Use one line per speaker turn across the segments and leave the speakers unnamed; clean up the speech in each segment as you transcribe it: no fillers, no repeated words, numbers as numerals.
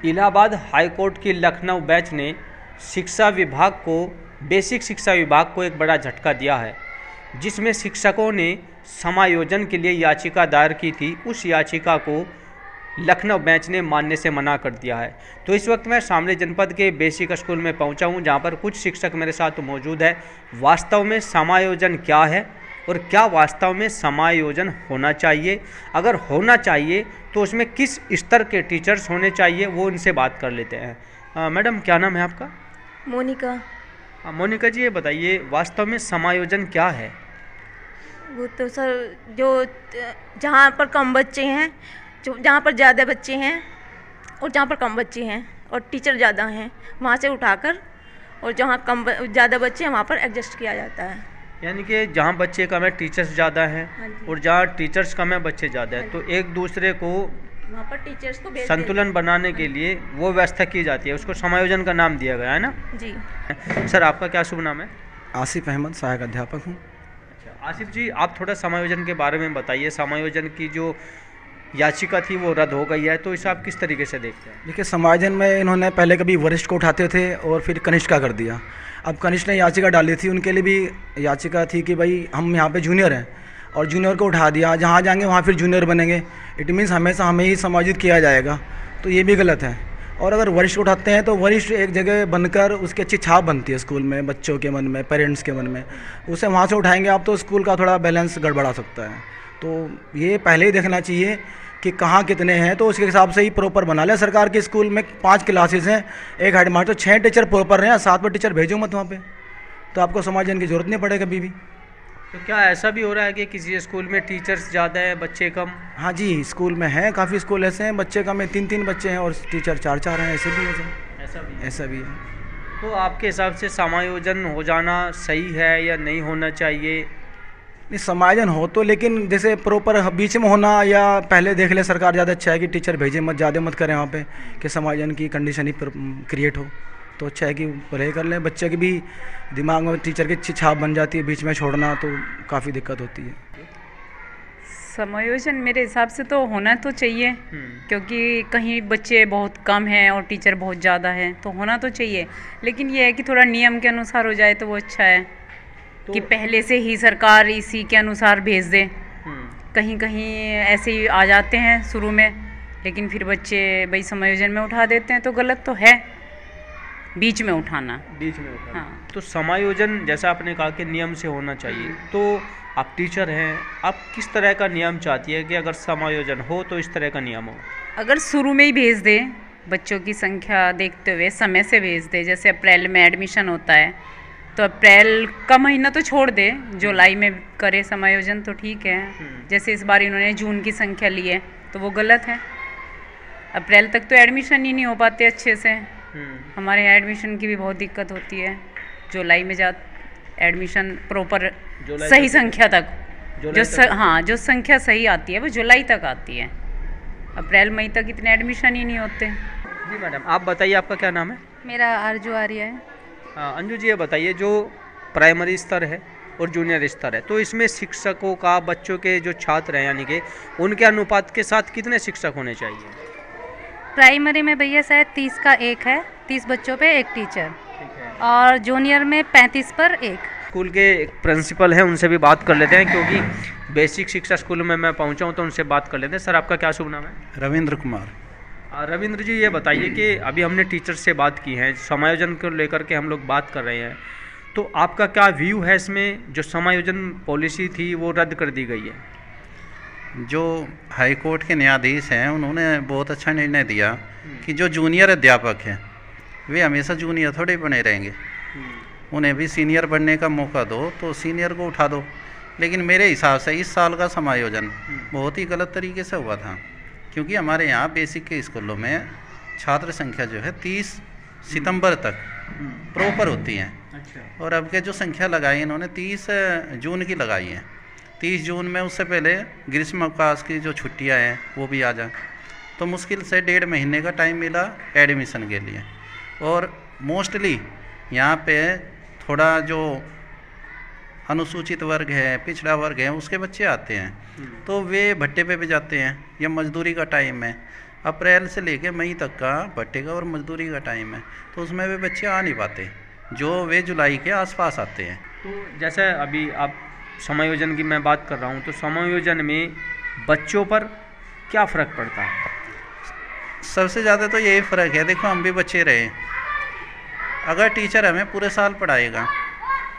Allahabad high court की Lucknow bench ने शिक्षा विभाग को बेसिक शिक्षा विभाग को एक बड़ा झटका दिया है, जिसमें शिक्षकों ने समायोजन के लिए याचिका दायर की थी। उस याचिका को लखनऊ बेंच ने मानने से मना कर दिया है। तो इस वक्त मैं शामली जनपद के बेसिक स्कूल में पहुंचा हूं, जहां पर कुछ शिक्षक मेरे साथ मौजूद है। वास्तव में समायोजन क्या है और क्या वास्तव में समायोजन होना चाहिए, अगर होना चाहिए तो उसमें किस स्तर के टीचर्स होने चाहिए, वो इनसे बात कर लेते हैं। मैडम, क्या नाम है आपका?
मोनिका।
मोनिका जी, ये बताइए वास्तव में समायोजन क्या है?
वो तो सर, जो जहाँ पर कम बच्चे हैं, जहाँ पर ज़्यादा बच्चे हैं और जहाँ पर कम बच्चे हैं और टीचर ज़्यादा हैं, वहाँ से उठाकर और जहाँ ज़्यादा बच्चे हैं वहाँ पर एडजस्ट किया जाता है।
यानी कि जहाँ बच्चे कम है टीचर्स ज़्यादा हैं, और जहाँ टीचर्स कम है बच्चे ज़्यादा हैं, तो एक दूसरे को
वहाँ पर टीचर्स को
संतुलन बनाने के लिए वो व्यवस्था की जाती है। उसको समायोजन का नाम दिया गया है ना
जी।
सर, आपका क्या शुभ नाम है?
आसिफ अहमद, सहायक अध्यापक हूँ।
अच्छा आसिफ जी, आप थोड़ा समायोजन के बारे में बताइए। समायोजन की जो याचिका थी वो रद्द हो गई है, तो इसे आप किस तरीके से देखते हैं?
देखिए, समायोजन में इन्होंने पहले कभी वरिष्ठ को उठाते थे और फिर कनिष्ठ का कर दिया। अब कनिष्ठ ने याचिका डाली थी, उनके लिए भी याचिका थी कि भाई हम यहाँ पे जूनियर हैं और जूनियर को उठा दिया, जहाँ जाएंगे वहाँ फिर जूनियर बनेंगे। इट मीन्स हमेशा हमें ही समायोजित किया जाएगा, तो ये भी गलत है। और अगर वरिष्ठ उठाते हैं तो वरिष्ठ एक जगह बनकर उसकी अच्छी छाप बनती है स्कूल में, बच्चों के मन में, पेरेंट्स के मन में। उसे वहाँ से उठाएंगे आप तो स्कूल का थोड़ा बैलेंस गड़बड़ा सकता है। तो ये पहले ही देखना चाहिए कि कहाँ कितने हैं, तो उसके हिसाब से ही प्रॉपर बना लें। सरकार के स्कूल में 5 क्लासेस हैं, एक हेड मास्टर, 6 टीचर प्रॉपर हैं, 7 पर टीचर भेजो मत वहाँ पे, तो आपको समायोजन की जरूरत नहीं पड़े कभी भी।
तो क्या ऐसा भी हो रहा है कि किसी स्कूल में टीचर्स ज़्यादा है बच्चे कम?
हाँ जी, स्कूल में हैं, काफ़ी स्कूल ऐसे हैं बच्चे कम है, 3-3 बच्चे हैं और टीचर 4-4 हैं, ऐसे भी ऐसा भी है।
तो आपके हिसाब से समायोजन हो जाना सही है या नहीं होना चाहिए?
नहीं, समायोजन हो तो, लेकिन जैसे प्रॉपर बीच में होना, या पहले देख ले सरकार, ज़्यादा अच्छा है कि टीचर भेजे मत, ज़्यादा मत करें वहाँ पे कि समायोजन की कंडीशन ही क्रिएट हो, तो अच्छा है कि पढ़ाई कर लें। बच्चे के भी दिमाग में टीचर की अच्छी छाप बन जाती है, बीच में छोड़ना तो काफ़ी दिक्कत होती है।
समायोजन मेरे हिसाब से तो होना तो चाहिए, क्योंकि कहीं बच्चे बहुत कम हैं और टीचर बहुत ज़्यादा हैं, तो होना तो चाहिए। लेकिन ये है कि थोड़ा नियम के अनुसार हो जाए तो वो अच्छा है, तो कि पहले से ही सरकार इसी के अनुसार भेज दे। कहीं कहीं ऐसे ही आ जाते हैं शुरू में, लेकिन फिर बच्चे भाई समायोजन में उठा देते हैं, तो गलत तो है बीच में उठाना। हाँ।
तो समायोजन जैसा आपने कहा कि नियम से होना चाहिए, तो आप टीचर हैं, आप किस तरह का नियम चाहती है कि अगर समायोजन हो तो इस तरह का नियम हो?
अगर शुरू में ही भेज दे, बच्चों की संख्या देखते हुए समय से भेज दे। जैसे अप्रैल में एडमिशन होता है तो अप्रैल का महीना तो छोड़ दे, जुलाई में करे समायोजन तो ठीक है। जैसे इस बार इन्होंने जून की संख्या ली है तो वो गलत है। अप्रैल तक तो एडमिशन ही नहीं हो पाते अच्छे से। हमारे यहाँ एडमिशन की भी बहुत दिक्कत होती है। जुलाई में एडमिशन प्रॉपर सही संख्या तक, जो संख्या सही आती है वो जुलाई तक आती है। अप्रैल मई तक इतने एडमिशन ही नहीं होते।
जी मैडम, आप बताइए आपका क्या नाम है?
मेरा आरजू आर्या है।
अंजू जी, ये बताइए जो प्राइमरी स्तर है और जूनियर स्तर है, तो इसमें शिक्षकों का बच्चों के जो छात्र हैं यानी कि उनके अनुपात के साथ कितने शिक्षक होने चाहिए?
प्राइमरी में भैया शायद 30 का 1 है, 30 बच्चों पे 1 टीचर, और जूनियर में 35 पर 1।
स्कूल के प्रिंसिपल हैं, उनसे भी बात कर लेते हैं, क्योंकि बेसिक शिक्षा स्कूल में मैं पहुंचा हूं, तो उनसे बात कर लेते हैं। सर, आपका क्या शुभ नाम है?
रविंद्र कुमार।
रविंद्र जी, ये बताइए कि अभी हमने टीचर से बात की है, समायोजन को लेकर के हम लोग बात कर रहे हैं, तो आपका क्या व्यू है इसमें? जो समायोजन पॉलिसी थी वो रद्द कर दी गई है।
जो हाई कोर्ट के न्यायाधीश हैं उन्होंने बहुत अच्छा निर्णय दिया कि जो जूनियर अध्यापक हैं वे हमेशा जूनियर थोड़े बने रहेंगे, उन्हें भी सीनियर बनने का मौका दो, तो सीनियर को उठा दो। लेकिन मेरे हिसाब से इस साल का समायोजन बहुत ही गलत तरीके से हुआ था, क्योंकि हमारे यहाँ बेसिक के स्कूलों में छात्र संख्या जो है 30 सितंबर तक प्रॉपर होती हैं। और अब के जो संख्या लगाई इन्होंने 30 जून की लगाई है। 30 जून में उससे पहले ग्रीष्म अवकाश की जो छुट्टियां हैं वो भी आ जाए, तो मुश्किल से 1.5 महीने का टाइम मिला एडमिशन के लिए। और मोस्टली यहाँ पे थोड़ा जो अनुसूचित वर्ग है, पिछड़ा वर्ग है, उसके बच्चे आते हैं, तो वे भट्टे पे भी जाते हैं या मजदूरी का टाइम है, अप्रैल से लेके मई तक का भट्टे का और मजदूरी का टाइम है, तो उसमें वे बच्चे आ नहीं पाते जो वे जुलाई के आसपास आते हैं।
तो जैसे अभी आप समायोजन की मैं बात कर रहा हूँ, तो समायोजन में बच्चों पर क्या फ़र्क पड़ता है?
सबसे ज़्यादा तो यही फ़र्क है, देखो हम भी बच्चे रहे, अगर टीचर हमें पूरे साल पढ़ाएगा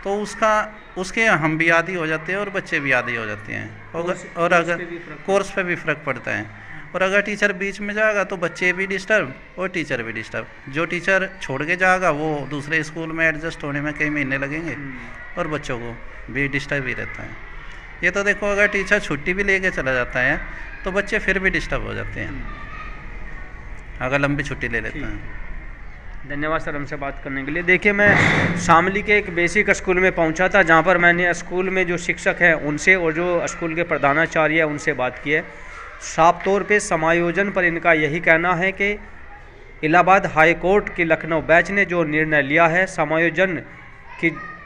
तो उसके हम भी आदी हो जाते हैं और बच्चे भी आदी हो जाते हैं, और अगर कोर्स पे भी फ़र्क पड़ता है। और अगर टीचर बीच में जाएगा तो बच्चे भी डिस्टर्ब और टीचर भी डिस्टर्ब। जो टीचर छोड़ के जाएगा वो दूसरे स्कूल में एडजस्ट होने में कई महीने लगेंगे और बच्चों को भी डिस्टर्ब ही रहता है। ये तो देखो अगर टीचर छुट्टी भी लेके चला जाता है तो बच्चे फिर भी डिस्टर्ब हो जाते हैं अगर लंबी छुट्टी ले लेते हैं।
धन्यवाद सर हमसे बात करने के लिए। देखिए, मैं शामली के एक बेसिक स्कूल में पहुंचा था, जहां पर मैंने स्कूल में जो शिक्षक हैं उनसे और जो स्कूल के प्रधानाचार्य हैं उनसे बात की है। साफ तौर पे समायोजन पर इनका यही कहना है कि इलाहाबाद हाई कोर्ट के लखनऊ बेंच ने जो निर्णय लिया है समायोजन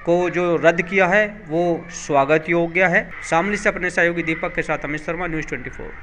को जो रद्द किया है वो स्वागत योग्य है। शामली से अपने सहयोगी दीपक के साथ अमित शर्मा, न्यूज़ 24।